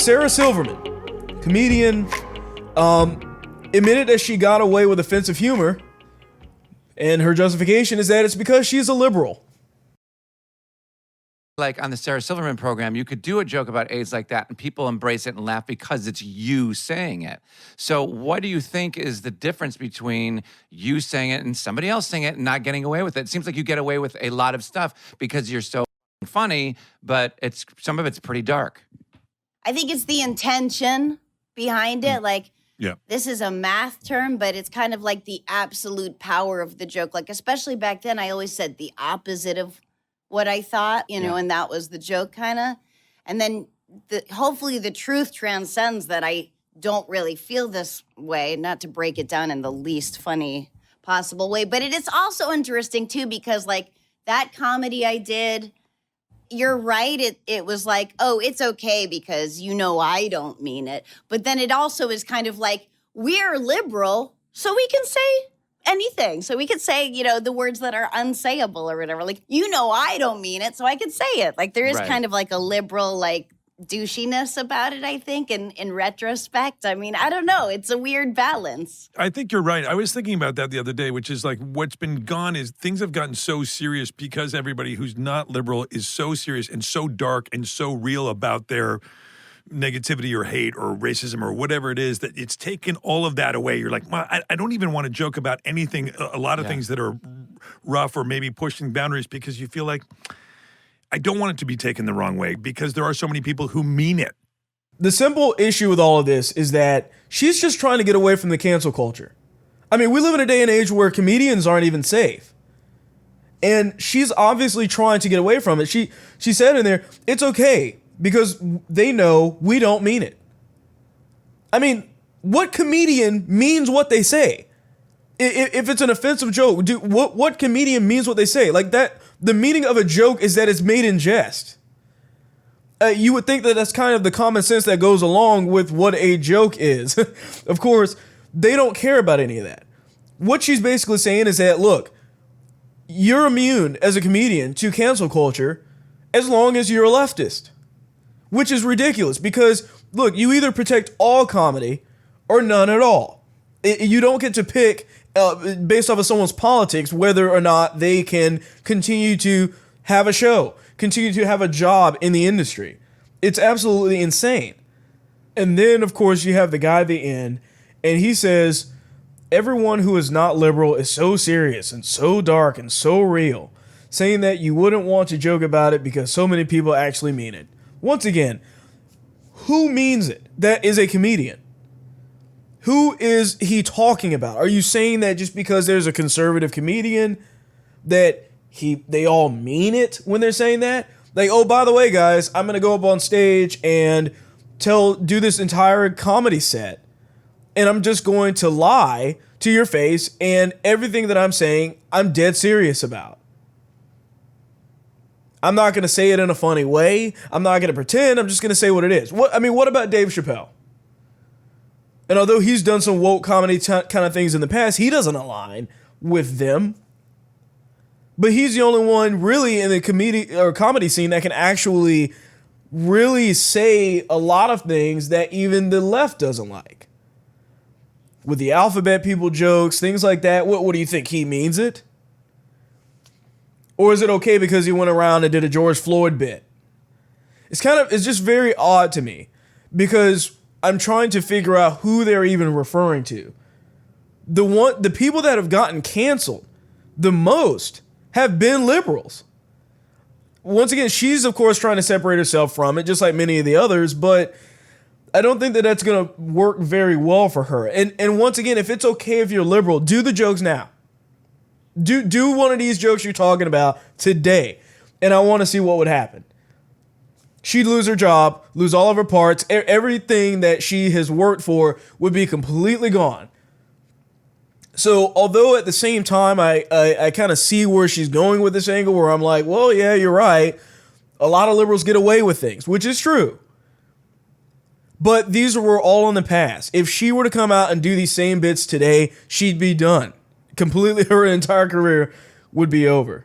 Sarah Silverman, comedian, admitted that she got away with offensive humor, and her justification is that it's because she's a liberal. Like on the Sarah Silverman program, you could do a joke about AIDS like that and people embrace it and laugh because it's you saying it. So what do you think is the difference between you saying it and somebody else saying it and not getting away with it? It seems like you get away with a lot of stuff because you're so funny, but some of it's pretty dark. I think it's the intention behind it. Like, yeah, this is a math term, but it's kind of like the absolute power of the joke. Like, especially back then, I always said the opposite of what I thought, and that was the joke kind of. And then hopefully the truth transcends that I don't really feel this way, not to break it down in the least funny possible way. But it is also interesting, too, because, like, that comedy I did, you're right. It was like, oh, it's okay because I don't mean it. But then it also is kind of like, we're liberal, so we can say anything. So we could say, the words that are unsayable or whatever. Like, I don't mean it, so I can say it. Like, there is kind of like a liberal, like, douchiness about it, I think, in retrospect. I mean, I don't know. It's a weird balance. I think you're right. I was thinking about that the other day, which is like what's been gone is things have gotten so serious because everybody who's not liberal is so serious and so dark and so real about their negativity or hate or racism or whatever it is that it's taken all of that away. You're like, well, I don't even want to joke about anything, a lot of things that are rough or maybe pushing boundaries because you feel like I don't want it to be taken the wrong way because there are so many people who mean it. The simple issue with all of this is that she's just trying to get away from the cancel culture. I mean, we live in a day and age where comedians aren't even safe. And she's obviously trying to get away from it. She said in there, it's okay because they know we don't mean it. I mean, what comedian means what they say? If it's an offensive joke, what comedian means what they say? Like that, the meaning of a joke is that it's made in jest. You would think that that's kind of the common sense that goes along with what a joke is. Of course, they don't care about any of that. What she's basically saying is that, look, you're immune as a comedian to cancel culture as long as you're a leftist. Which is ridiculous because, look, you either protect all comedy or none at all. You don't get to pick based off of someone's politics whether or not they can continue to have a show, continue to have a job in the industry. It's absolutely insane. And then, of course, you have the guy at the end, and he says, everyone who is not liberal is so serious and so dark and so real, saying that you wouldn't want to joke about it because so many people actually mean it. Once again, who means it that is a comedian? Who is he talking about? Are you saying that just because there's a conservative comedian that they all mean it when they're saying that? Like, oh, by the way, guys, I'm going to go up on stage and do this entire comedy set, and I'm just going to lie to your face, and everything that I'm saying, I'm dead serious about. I'm not going to say it in a funny way. I'm not going to pretend. I'm just going to say what it is. What about Dave Chappelle? And although he's done some woke comedy kind of things in the past, he doesn't align with them. But he's the only one really in the comedy scene that can actually really say a lot of things that even the left doesn't like. With the alphabet people jokes, things like that. What do you think? He means it? Or is it okay because he went around and did a George Floyd bit? It's just very odd to me because I'm trying to figure out who they're even referring to. The people that have gotten canceled the most have been liberals. Once again, she's of course trying to separate herself from it, just like many of the others, but I don't think that that's going to work very well for her. And once again, if it's okay if you're liberal, do the jokes now. Do one of these jokes you're talking about today, and I want to see what would happen. She'd lose her job, lose all of her parts, everything that she has worked for would be completely gone. So, although at the same time, I kind of see where she's going with this angle, where I'm like, well, yeah, you're right. A lot of liberals get away with things, which is true. But these were all in the past. If she were to come out and do these same bits today, she'd be done. Completely, her entire career would be over.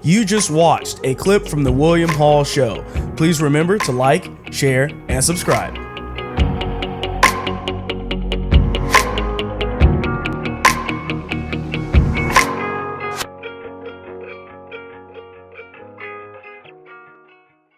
You just watched a clip from the William Hall Show. Please remember to like, share, and subscribe.